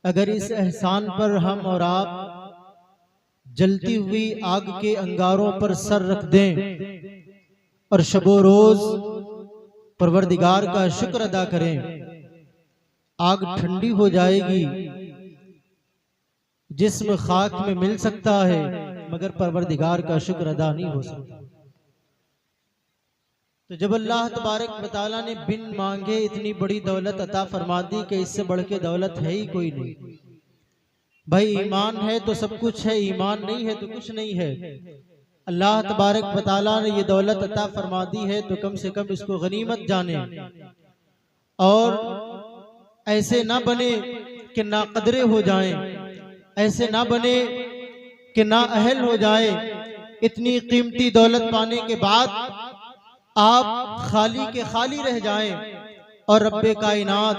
अगर इस एहसान पर हम और आप जलती हुई आग के अंगारों पर सर रख दें और शबो रोज परवरदिगार का शुक्र अदा करें, आग ठंडी हो जाएगी। जिस्म खाक में मिल सकता है मगर परवरदिगार का शुक्र अदा नहीं हो सकता। तो जब अल्लाह तबारक व तआला ने बिन मांगे इतनी बड़ी दौलत अता फरमा दी कि इससे बढ़ के दौलत है ही कोई नहीं। भाई ईमान है तो सब कुछ है, ईमान नहीं है तो कुछ नहीं है। अल्लाह तबारक व तआला ने ये दौलत अता फरमा दी है तो कम से कम इसको गनीमत जाने और ऐसे ना बने कि ना कदरे हो जाएं, ऐसे ना बने कि ना अहल हो जाए। इतनी कीमती दौलत पाने के बाद आप खाली के खाली रह जाएं और रब्बे कायनात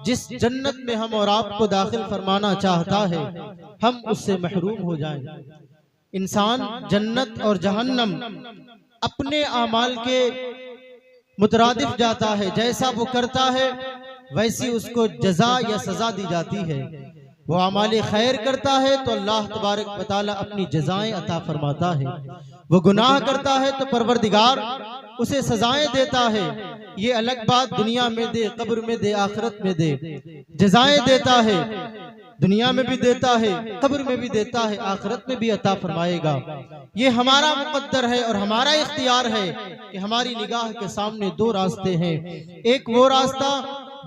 जिस जन्नत में हम और आपको दाखिल फरमाना चाहता है हम उससे महरूम हो जाएं। इंसान जन्नत और जहन्नम अपने आमाल के मुतरादिफ जाता है, जैसा वो करता है वैसी उसको जजा या सजा दी जाती है। वो आमाल खैर करता है तो अल्लाह तबारक व तआला अपनी जजाएं अता फरमाता है, वो गुनाह करता है तो परवरदिगार उसे सजाएं देता है। ये अलग बात दुनिया में दे, कब्र में दे, आखिरत में दे, जजाएं देता है, दुनिया में भी देता है, कब्र में भी देता है, आखिरत में भी अता फरमाएगा। ये हमारा मुकद्दर है और हमारा इख्तियार है कि हमारी निगाह के सामने दो रास्ते हैं। एक वो रास्ता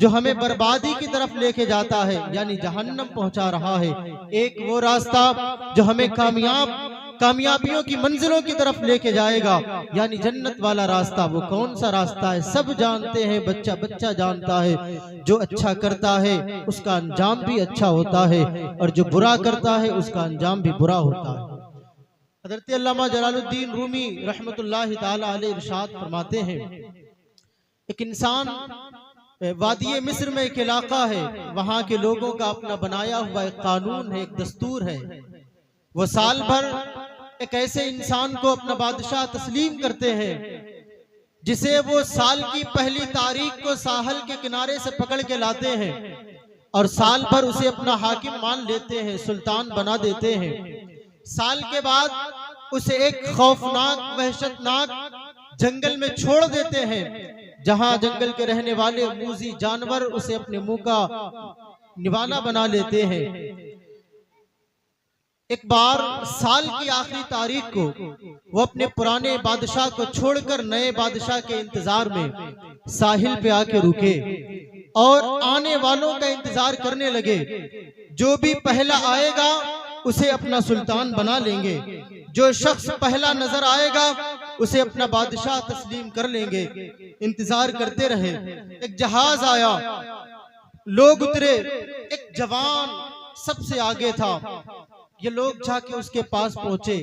जो हमें बर्बादी की तरफ लेके जाता है यानी जहन्नम पहुंचा रहा है, एक वो रास्ता जो हमें कामयाबियों की मंजिलों की तरफ लेके जाएगा यानी जन्नत वाला रास्ता। वो कौन सा रास्ता है सब जानते हैं, बच्चा बच्चा जानता है। जो अच्छा करता है उसका अंजाम भी अच्छा होता है और जो बुरा करता है उसका अंजाम भी बुरा होता है। हज़रत अल्लामा जलालुद्दीन रूमी रहमतुल्लाहि ताला अलैह इरशाद फरमाते हैं, एक इंसान वादी मिस्र में एक इलाका है, वहां के लोगों का अपना बनाया हुआ एक कानून है, एक दस्तूर है। वो साल भर एक ऐसे इंसान को अपना बादशाह तस्लीम करते हैं जिसे वो साल की पहली तारीख को साहल के किनारे से पकड़ के लाते हैं और साल भर उसे अपना हाकिम मान लेते हैं, सुल्तान बना देते हैं। साल के बाद उसे एक खौफनाक वहशतनाक जंगल में छोड़ देते हैं जहां जंगल के रहने वाले मूजी जानवर उसे अपने मुंह का निवाला बना लेते हैं। एक बार साल की आखिरी तारीख को वो अपने पुराने बादशाह को छोड़कर नए बादशाह के इंतजार में साहिल पे आके रुके और आने वालों का इंतजार करने लगे। जो भी पहला आएगा उसे अपना सुल्तान बना लेंगे, जो शख्स पहला नजर आएगा उसे अपना बादशाह तस्लीम कर लेंगे। इंतजार करते रहे, एक जहाज आया, लोग उतरे, एक जवान सबसे आगे था। ये लोग जाके उसके पास पहुंचे,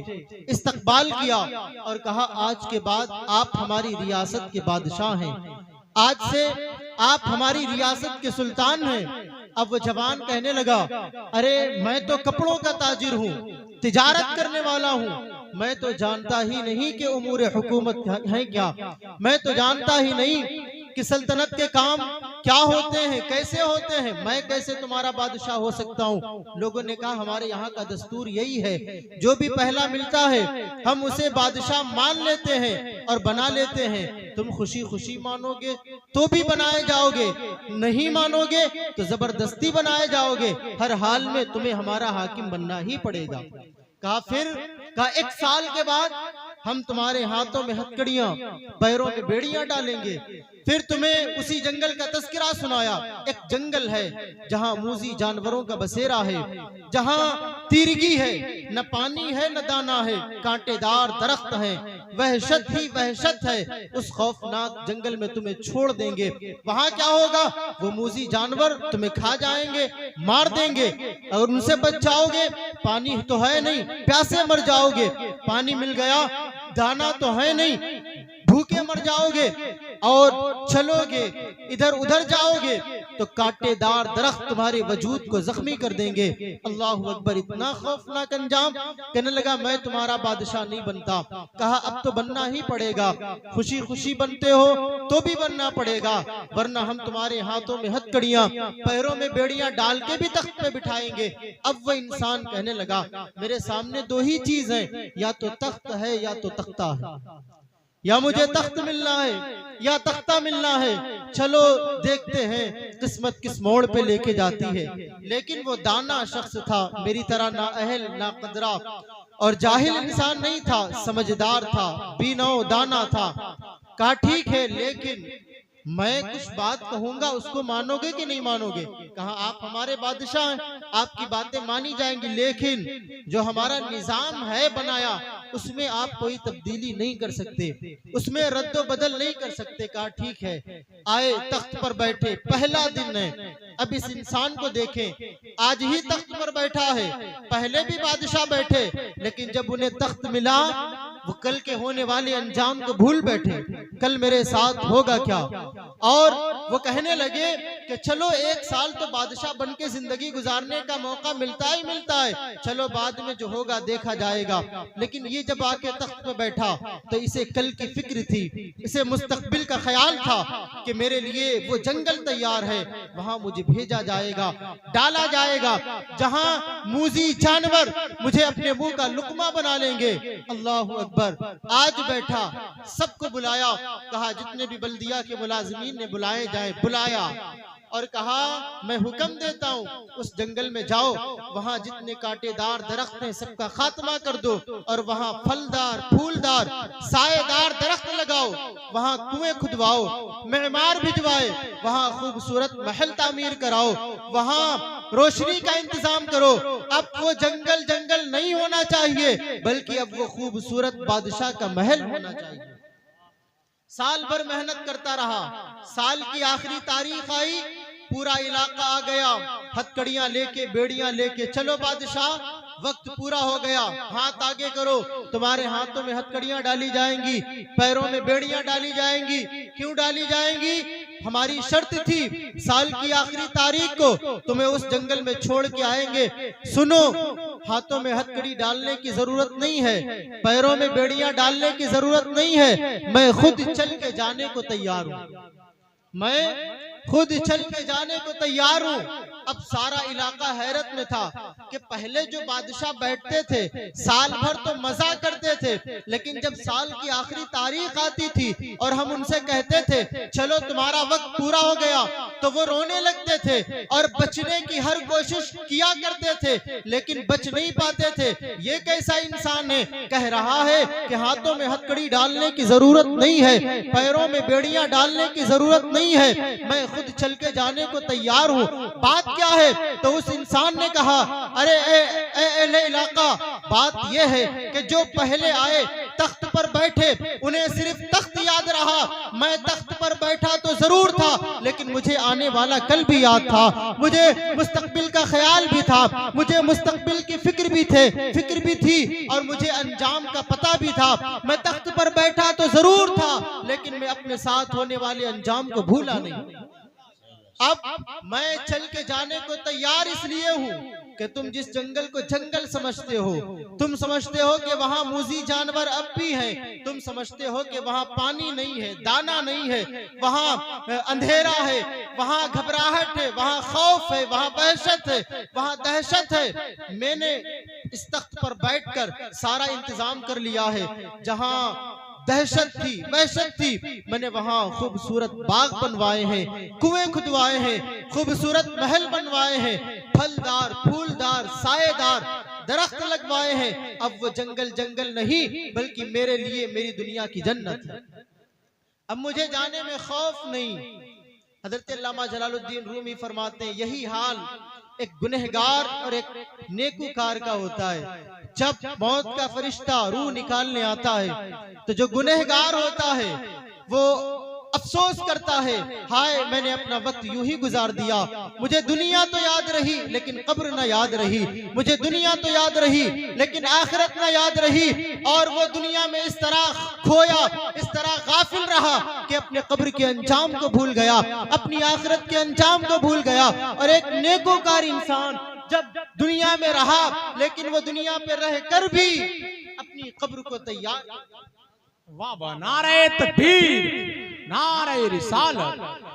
इस्तकबाल किया और कहा आज के बाद आप हमारी रियासत के बादशाह हैं, आज से आप हमारी रियासत के सुल्तान हैं। अब वो जवान कहने लगा, अरे मैं तो कपड़ों का ताजिर हूँ, तिजारत करने वाला हूँ, मैं तो जानता ही नहीं कि उमूर हुकूमत है क्या, मैं तो जानता ही नहीं कि सल्तनत के काम क्या होते हैं, कैसे होते हैं, मैं कैसे तुम्हारा बादशाह हो सकता हूँ। लोगों ने कहा हमारे यहाँ का दस्तूर यही है, जो भी पहला मिलता है हम उसे बादशाह मान लेते हैं और बना लेते हैं। तुम खुशी खुशी मानोगे तो भी बनाए जाओगे, नहीं मानोगे तो जबरदस्ती बनाए जाओगे, हर हाल में तुम्हें हमारा हाकिम बनना ही पड़ेगा। कहा फिर कहा एक साल के बाद हम तुम्हारे हाथों में हथकड़ियां, पैरों में बेड़ियां डालेंगे। फिर तुम्हें उसी जंगल का तस्करा सुनाया। एक जंगल है जहां मूजी जानवरों का बसेरा है, जहां तिरगी है, न पानी है न दाना है, कांटेदार दरख्त है, वहशत ही वहशत है। उस खौफनाक जंगल में तुम्हें छोड़ देंगे। वहां क्या होगा, वो मूजी जानवर तुम्हें खा जाएंगे, मार देंगे और उनसे बच जाओगे। पानी तो है नहीं, प्यासे मर जाओगे, पानी मिल गया, दाना तो है नहीं, भूखे मर जाओगे और चलोगे, इधर उधर जाओगे, तो कांटेदार दरख्त तुम्हारे वजूद को जख्मी कर देंगे। अल्लाह अकबर। इतना खौफनाक अंजाम। कहने लगा मैं तुम्हारा बादशाह नहीं बनता। कहा अब तो बनना ही पड़ेगा, खुशी खुशी बनते हो तो भी बनना पड़ेगा, वरना हम तुम्हारे हाथों में हथकड़ियां पैरों में बेड़ियां डाल के भी तख्त पे बिठाएंगे। अब वो इंसान कहने लगा मेरे सामने दो ही चीज है, या तो तख्त है या तो तख्ता है, या मुझे तख्त मिलना है या तख्ता मिलना है। चलो देखते हैं किस्मत किस मोड़ पे लेके जाती है। लेकिन वो दाना शख्स था, मेरी तरह ना अहल ना कदरा और जाहिल इंसान नहीं था, समझदार था, बीनो दाना था। कहा ठीक है, लेकिन मैं कुछ बात कहूंगा उसको मानोगे कि नहीं मानोगे? कहा आप हमारे बादशाह हैं, आपकी बातें मानी जाएंगी, लेकिन जो हमारा निजाम है बनाया उसमें आप कोई तब्दीली नहीं कर सकते, उसमें रद्दो बदल नहीं कर सकते। कहा ठीक है। आए, तख्त पर बैठे, पहला दिन है। अब इस इंसान को देखें, आज ही तख्त पर बैठा है, पहले भी बादशाह बैठे, लेकिन जब उन्हें तख्त मिला वो कल के होने वाले अंजाम को भूल बैठे। कल मेरे साथ होगा क्या? और वो कहने लगे कि चलो एक साल तो बादशाह बन के जिंदगी गुजारने का मौका मिलता ही मिलता है, चलो बाद में जो होगा देखा जाएगा। लेकिन ये जब आके तख्त पे बैठा तो इसे कल की फिक्र थी, इसे मुस्तकबिल का ख्याल था कि मेरे लिए वो जंगल तैयार है, वहां मुझे भेजा जाएगा, डाला जाएगा, जहां मूजी जानवर मुझे अपने मुंह का लुकमा बना लेंगे। अल्लाह अकबर। आज बैठा, सबको बुलाया, कहा जितने भी बल्दिया के मुलाजिमीन ने बुलाए जाए, बुलाया और कहा मैं हुक्म देता हूँ उस जंगल में जाओ, वहां जितने कांटेदार दरख्त हैं सबका खात्मा कर दो और वहां फलदार फूलदार साएदार दरख्त लगाओ, वहां कुएं खुदवाओ, मेहमान भिजवाए, वहां खूबसूरत महल तामीर कराओ, वहां रोशनी का इंतजाम करो। अब वो जंगल जंगल नहीं होना चाहिए, बल्कि अब वो खूबसूरत बादशाह का महल होना चाहिए। साल भर मेहनत करता रहा, साल की आखिरी तारीख आई, पूरा इलाका आ गया, हथकड़ियां लेके बेड़ियां लेके, चलो बादशाह वक्त पूरा हो गया, हाथ आगे करो, तुम्हारे हाथों में हथकड़ियां डाली जाएंगी, पैरों में बेड़ियां डाली जाएंगी। क्यों डाली जाएंगी? हमारी शर्त थी साल की आखिरी तारीख को तुम्हें उस जंगल में छोड़ के आएंगे। सुनो, हाथों में हथकड़ी डालने की जरूरत नहीं है, पैरों में बेड़ियां डालने की जरूरत नहीं है, मैं खुद चल के जाने को तैयार हूं, मैं खुद चल के जाने को तैयार हूं। अब सारा इलाका हैरत में था कि पहले जो बादशाह बैठते थे साल भर तो मजा करते थे, लेकिन जब साल की आखिरी तारीख आती थी और हम उनसे कहते थे चलो तुम्हारा वक्त पूरा हो गया, तो वो रोने लगते थे और बचने की हर कोशिश किया करते थे, लेकिन बच नहीं पाते थे। ये कैसा इंसान है, कह रहा है कि हाथों में हथकड़ी डालने की जरूरत नहीं है, पैरों में बेड़ियां डालने की जरूरत नहीं है, मैं खुद चल के जाने को तैयार हूँ। बात क्या है? तो उस इंसान ने कहा अरे ए इलाका, बात यह है कि जो पहले आए तख्त पर बैठे उन्हें सिर्फ तख्त याद रहा, मैं तख्त पर बैठा तो जरूर था, लेकिन मुझे आने वाला कल भी याद था, मुझे मुस्तकबिल का ख्याल भी था, मुझे मुस्तकबिल की फिक्र भी थी और मुझे अंजाम का पता भी था। मैं तख्त पर बैठा तो जरूर था, लेकिन मैं अपने साथ होने वाले अंजाम को भूला नहीं। अब मैं चल के जाने को तैयार इसलिए हूँ कि तुम जिस जंगल को जंगल समझते हो, तुम समझते हो कि वहाँ मूजी जानवर अब भी हैं, तुम समझते हो कि वहाँ पानी नहीं है, दाना नहीं है, वहाँ अंधेरा है, वहाँ घबराहट है, वहाँ खौफ है, वहाँ वहशत है, वहाँ दहशत है। मैंने इस तख्त पर बैठकर सारा इंतजाम कर लिया है, जहाँ दहशत थी, वहशत थी, मैंने वहां खूबसूरत बाग बनवाए हैं, कुएं खुदवाए हैं, खूबसूरत महल बनवाए हैं, फलदार फूलदार साएदार दरख्त लगवाए हैं। अब वो जंगल जंगल नहीं, बल्कि मेरे लिए मेरी दुनिया की जन्नत है। अब मुझे जाने में खौफ नहीं। हजरत अल्लामा जलालुद्दीन रूमी फरमाते हैं यही हाल एक गुनहगार और एक नेकूकार का होता है। जब मौत का फरिश्ता रूह निकालने आता है तो जो गुनहगार होता है वो अफसोस करता है, हाय मैंने अपना वक्त यूं ही गुजार दिया, मुझे दुनिया तो याद रही लेकिन कब्र ना याद रही, मुझे दुनिया तो याद रही लेकिन आखिरत ना याद रही। और वो दुनिया में इस तरह खोया, इस तरह गाफिल रहा कि अपने कब्र के अंजाम को भूल गया, अपनी आखिरत के अंजाम को भूल गया। और एक नेकोकार इंसान जब दुनिया में रहा लेकिन वो दुनिया पे रह कर भी अपनी कब्र को तैयार, वाह वाह, नारे तकबीर, नारे रिसालत।